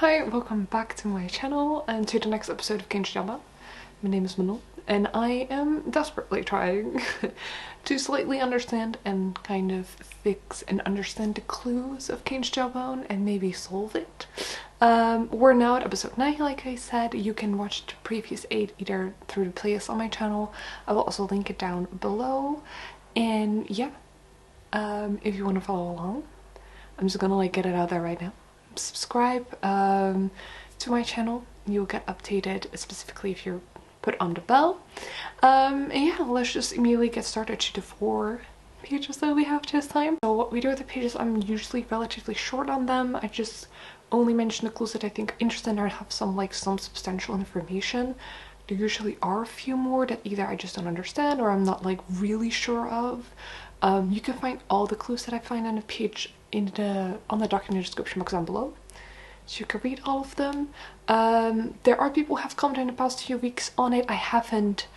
Hi, welcome back to my channel and to the next episode of Jawbone. My name is Manon and I am desperately trying to slightly understand and kind of fix and understand the clues of Jawbone and maybe solve it. We're now at episode 9, like I said. You can watch the previous 8 either through the playlist on my channel. I will also link it down below. And yeah, if you want to follow along, I'm just gonna get it out there right now. Subscribe to my channel. You'll get updated, specifically if you're put on the bell. And yeah, let's just immediately get started to the 4 pages that we have this time. So what we do with the pages, I'm usually relatively short on them. I just only mention the clues that I think are interesting or have some substantial information. There usually are a few more that either I just don't understand or I'm not really sure of. You can find all the clues that I find on the page on the document description box down below, so you can read all of them. There are people who have commented in the past few weeks on it. I haven't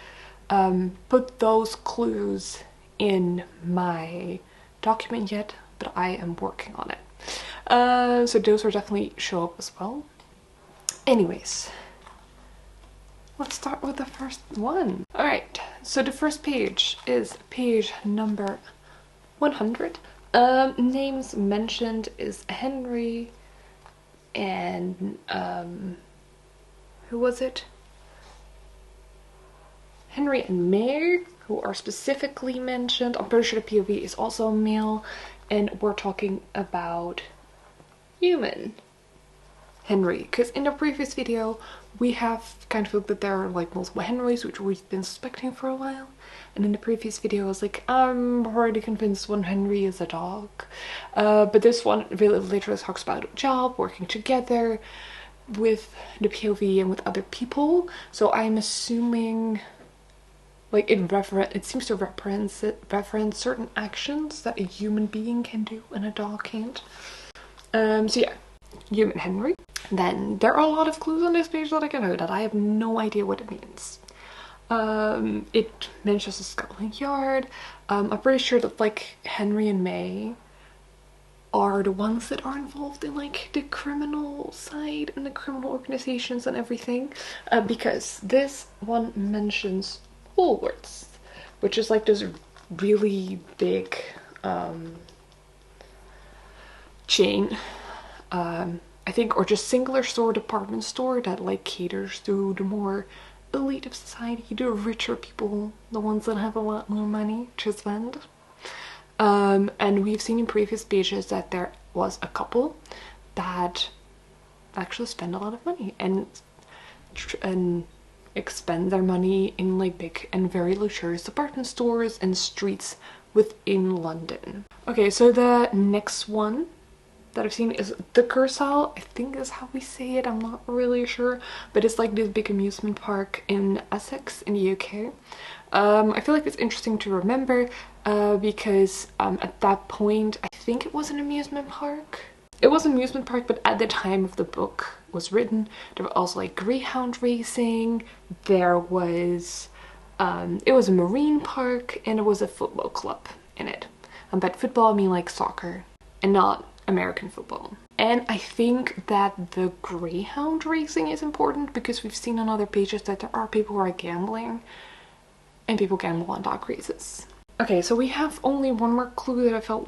put those clues in my document yet, but I am working on it. So those will definitely show up as well. Anyways, let's start with the first one. Alright, so the first page is page number 100. Names mentioned is Henry and who was it? Henry and May, who are specifically mentioned. I'm pretty sure the POV is also male, and we're talking about human Henry, because in the previous video we have kind of looked that there are multiple Henrys, which we've been suspecting for a while, and in the previous video I was like, I'm already convinced one Henry is a dog, but this one really literally talks about a job, working together with the POV and with other people, so I'm assuming it seems to reference certain actions that a human being can do and a dog can't. So yeah, human Henry. Then there are a lot of clues on this page that I can know that I have no idea what it means. It mentions a Scotland Yard. I'm pretty sure that Henry and May are the ones that are involved in the criminal side and the criminal organizations and everything, because this one mentions Woolworths, which is this really big chain, I think, or just singular store, department store that caters to the more elite of society, the richer people, the ones that have a lot more money to spend. And we've seen in previous pages that there was a couple that actually spend a lot of money and expend their money in big and very luxurious department stores and streets within London. Okay, so the next one that I've seen is the Kursaal, I think is how we say it, I'm not really sure, but it's this big amusement park in Essex in the UK. I feel like it's interesting to remember because at that point I think it was an amusement park. It was an amusement park, but at the time of the book was written, there were also greyhound racing, there was it was a marine park, and there was a football club in it. And by football I mean soccer and not American football. And I think that the greyhound racing is important because we've seen on other pages that there are people who are gambling and people gamble on dog races. Okay, so we have only one more clue that I felt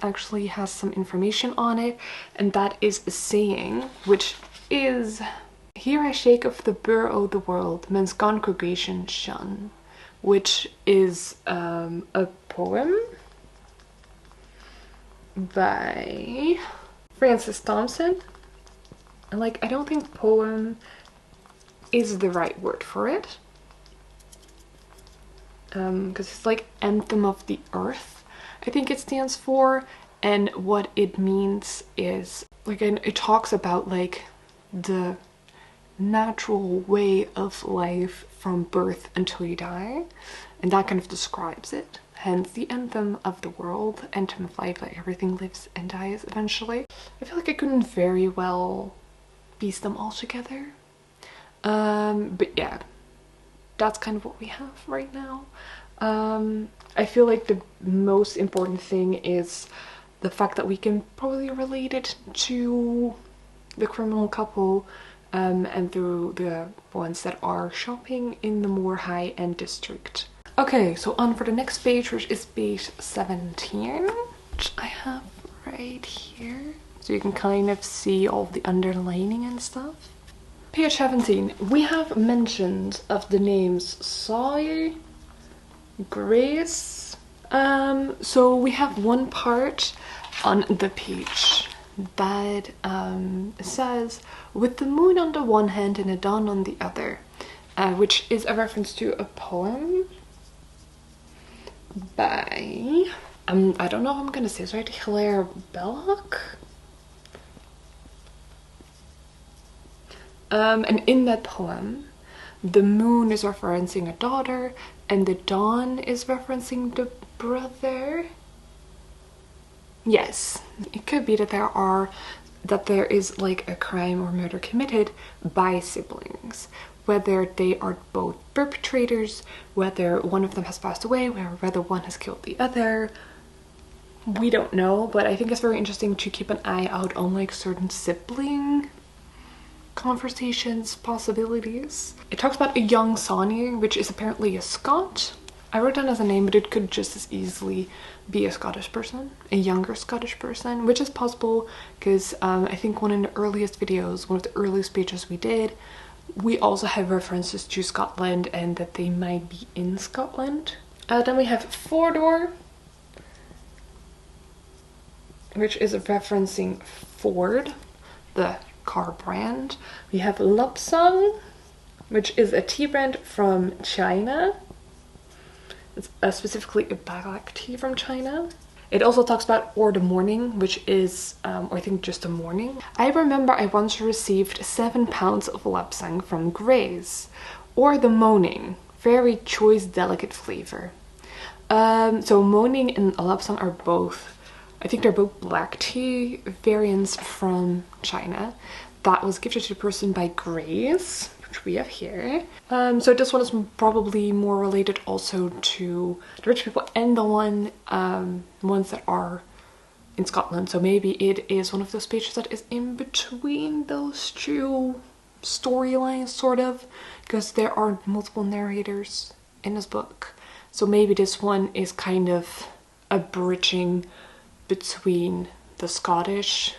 actually has some information on it, and that is a saying, which is, "Here I shake of the burr o' the world, men's congregation shun," which is a poem by Francis Thompson. And I don't think poem is the right word for it, because it's anthem of the earth, I think it stands for. And what it means is it talks about the natural way of life from birth until you die, and that kind of describes it. Hence the anthem of the world, anthem of life, everything lives and dies eventually. I feel I couldn't very well piece them all together. But yeah, that's kind of what we have right now. I feel the most important thing is the fact that we can probably relate it to the criminal couple and through the ones that are shopping in the more high-end district. Okay, so on for the next page, which is page 17, which I have right here. So you can kind of see all of the underlining and stuff. Page 17, we have mentions of the names Sawyer, Grace. So we have one part on the page that says, with the moon on the one hand and the dawn on the other, which is a reference to a poem by, I don't know if I'm gonna say this right, Hilaire Belloc. And in that poem, the moon is referencing a daughter and the dawn is referencing the brother. Yes, it could be that there is like a crime or murder committed by siblings, whether they are both perpetrators, whether one of them has passed away, whether one has killed the other. We don't know, but I think it's very interesting to keep an eye out on like certain sibling conversations, possibilities. It talks about a young Sawyer, which is apparently a Scot. I wrote down as a name, but it could just as easily be a Scottish person, a younger Scottish person, which is possible because I think one of the earliest videos, one of the earliest pages we did, we also have references to Scotland and that they might be in Scotland. Then we have Fordor, which is referencing Ford, the car brand. We have Lapsang, which is a tea brand from China. It's specifically a black tea from China. It also talks about or the morning, which is, or I think just the morning. I remember I once received 7 pounds of Lapsang from Grace, or the moaning, very choice, delicate flavor. So moaning and Lapsang are both, I think they're both black tea variants from China. That was gifted to the person by Grace, which we have here. So this one is probably more related also to the rich people and the ones that are in Scotland. So maybe it is one of those pages that is in between those two storylines, sort of, because there are multiple narrators in this book. So maybe this one is kind of a bridging between the Scottish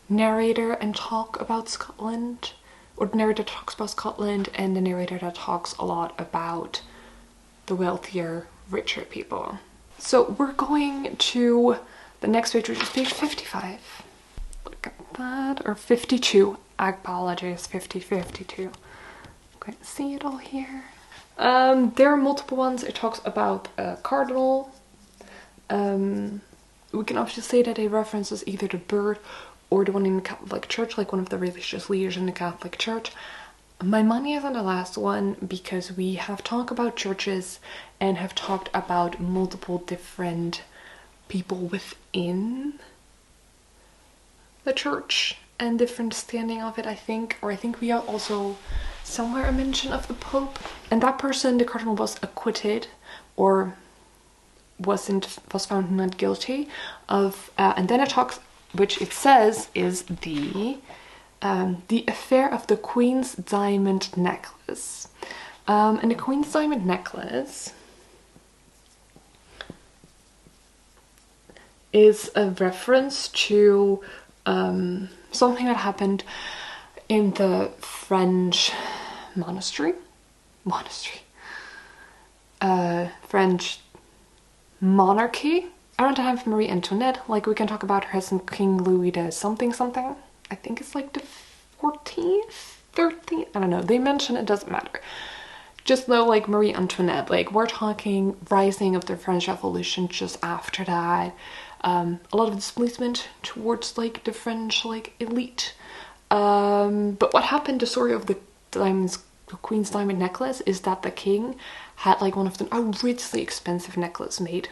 narrator and talk about Scotland, or the narrator talks about Scotland, and the narrator that talks a lot about the wealthier, richer people. So we're going to the next page, which is page 55. Look at that, or 52. Apologies, 52. Okay, see it all here. There are multiple ones. It talks about a cardinal. We can obviously say that it references either the bird or the one in the Catholic Church, like one of the religious leaders in the Catholic Church. My money is on the last one because we have talked about churches and have talked about multiple different people within the church and different standing of it, I think. Or I think we are also somewhere a mention of the Pope. And that person, the cardinal, was acquitted or was found not guilty of, and then it talks, which it says is the affair of the Queen's diamond necklace. And the Queen's diamond necklace is a reference to something that happened in the French French monarchy around the time of Marie Antoinette. Like, we can talk about her as King Louis the something. I think it's like the 14th, 13th, I don't know. They mention it, doesn't matter. Just know, like, Marie Antoinette, like, we're talking rising of the French Revolution just after that. A lot of displacement towards, like, the French, like, elite. But what happened, the story of the Queen's diamond necklace, is that the king had, like, one of the outrageously expensive necklace made.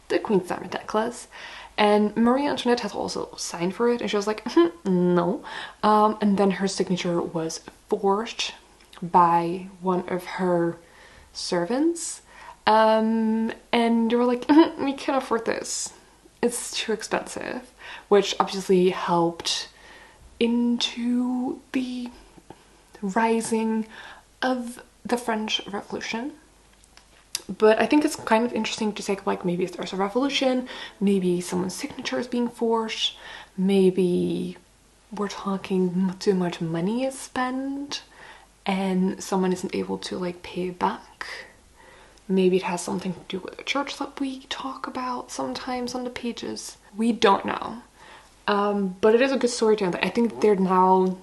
The Queen's diamond necklace. And Marie Antoinette has also signed for it, and she was like, no. And then her signature was forged by one of her servants. And they were like, we can't afford this. It's too expensive. Which obviously helped into the rising of the French Revolution. But I think it's kind of interesting to take, like, maybe there's a revolution, maybe someone's signature is being forged, maybe we're talking too much money is spent and someone isn't able to, like, pay it back. Maybe it has something to do with the church that we talk about sometimes on the pages. We don't know. But it is a good story to end. I think there are now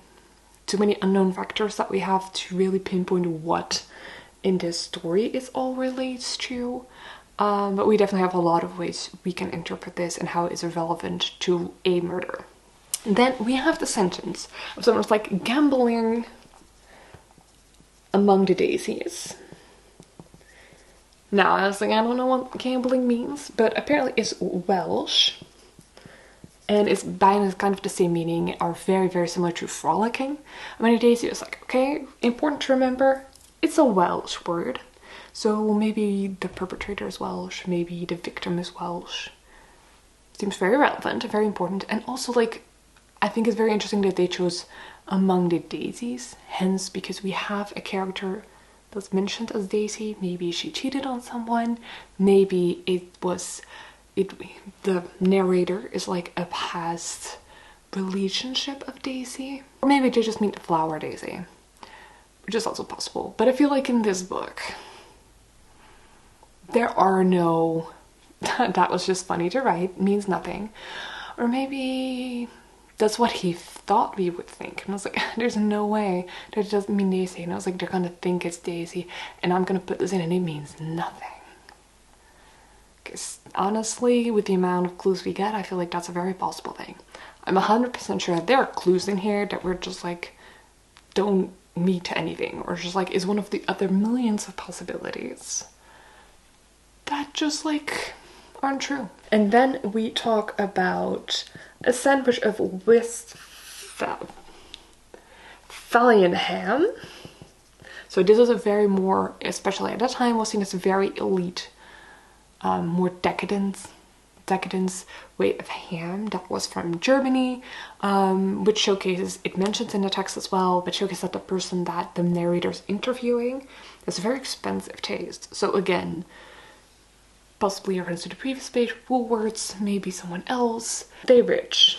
too many unknown factors that we have to really pinpoint what in this story it all relates to. But we definitely have a lot of ways we can interpret this and how it is relevant to a murder. Then we have the sentence of someone's like gambling among the daisies. Now, I was like, I don't know what gambling means, but apparently it's Welsh. And it's kind of the same meaning, are very, very similar to frolicking. Among the daisies, it's like, okay, important to remember, it's a Welsh word. So maybe the perpetrator is Welsh, maybe the victim is Welsh. Seems very relevant, very important. And also, like, I think it's very interesting that they chose among the daisies, hence because we have a character that's mentioned as Daisy. Maybe she cheated on someone, maybe the narrator is like a past relationship of Daisy, or maybe they just mean the flower daisy, which is also possible. But I feel like in this book there are no that was just funny to write, means nothing, or maybe that's what he thought we would think. And I was like, there's no way that it doesn't mean Daisy. And I was like, they're gonna think it's Daisy and I'm gonna put this in and it means nothing. Because honestly, with the amount of clues we get, I feel like that's a very possible thing. I'm 100% sure that there are clues in here that we're just like, don't mean to anything, or just like is one of the other millions of possibilities that just like aren't true. And then we talk about a sandwich of Westphalian ham. So this is a very more, especially at that time, was seen as a very elite, more decadence way of ham that was from Germany, which showcases, it mentions in the text as well, but showcases that the person that the narrator's interviewing has a very expensive taste. So again, possibly a reference to the previous page, Woolworths, maybe someone else. They rich,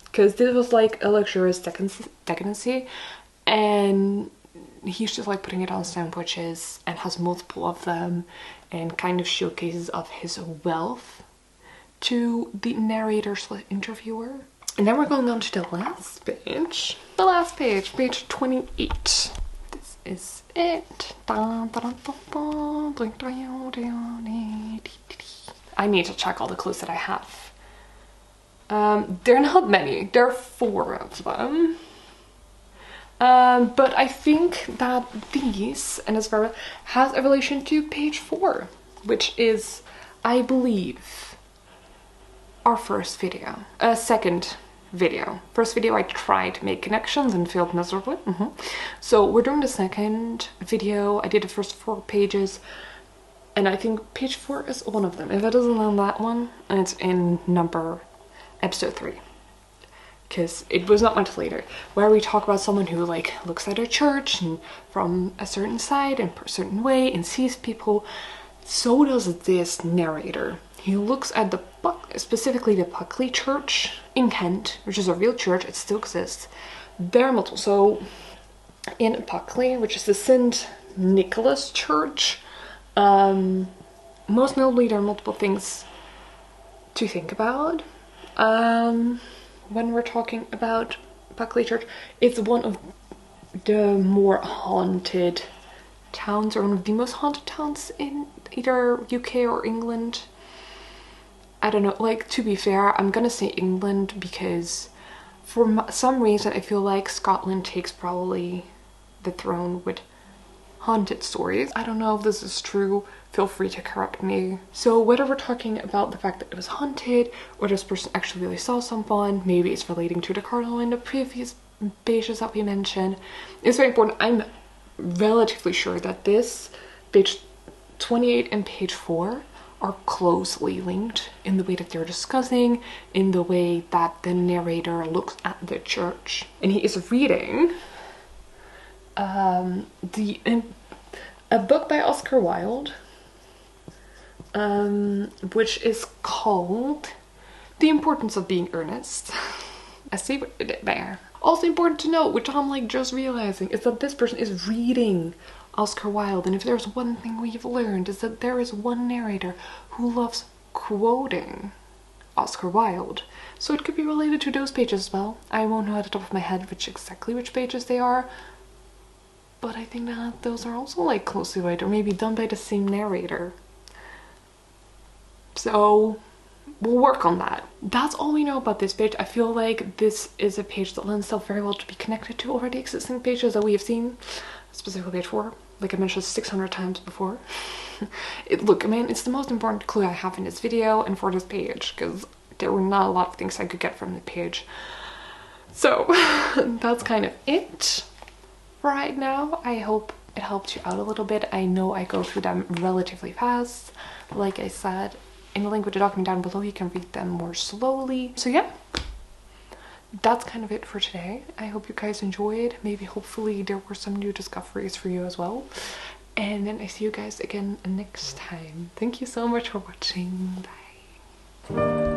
because this was like a luxurious decadency, and he's just like putting it on sandwiches and has multiple of them and kind of showcases of his wealth to the narrator / interviewer. And then we're going on to the last page. The last page, page 28. This is it. I need to check all the clues that I have. There are not many. There are 4 of them. But I think that these, and as far has a relation to page 4, which is, I believe, our first video. Second video. First video I tried to make connections and failed miserably. So we're doing the second video. I did the first 4 pages, and I think page 4 is one of them. If it isn't on that one, it's in episode 3. Because it was not much later, where we talk about someone who like looks at a church and from a certain side and a certain way and sees people. So does this narrator. He looks at specifically the Buckley Church in Kent, which is a real church, it still exists. There are multiple. So in Buckley, which is the St. Nicholas Church, most notably there are multiple things to think about. When we're talking about Buckley Church, it's one of the more haunted towns, or one of the most haunted towns in either UK or England. I don't know, like, to be fair, I'm gonna say England because for some reason I feel like Scotland takes probably the throne with haunted stories. I don't know if this is true, feel free to correct me. So whether we're talking about the fact that it was haunted, or this person actually really saw someone, maybe it's relating to the cardinal in the previous pages that we mentioned, it's very important. I'm relatively sure that this page 28 and page 4 are closely linked in the way that they're discussing, in the way that the narrator looks at the church. And he is reading a book by Oscar Wilde, which is called The Importance of Being Earnest. I see what you did there. Also important to note, which I'm like just realizing, is that this person is reading Oscar Wilde, and if there's one thing we've learned is that there is one narrator who loves quoting Oscar Wilde. So it could be related to those pages as well. I won't know at the top of my head exactly which pages they are, but I think that those are also like closely related, or maybe done by the same narrator. So we'll work on that. That's all we know about this page. I feel like this is a page that lends itself very well to be connected to already existing pages that we have seen, specifically page 4. Like I mentioned 600 times before. Look, I mean, it's the most important clue I have in this video and for this page, because there were not a lot of things I could get from the page. So that's kind of it for right now. I hope it helped you out a little bit. I know I go through them relatively fast. Like I said, in the link with the document down below, you can read them more slowly. So yeah, that's kind of it for today. I hope you guys enjoyed. Maybe hopefully there were some new discoveries for you as well. And then I see you guys again next time. Thank you so much for watching. Bye.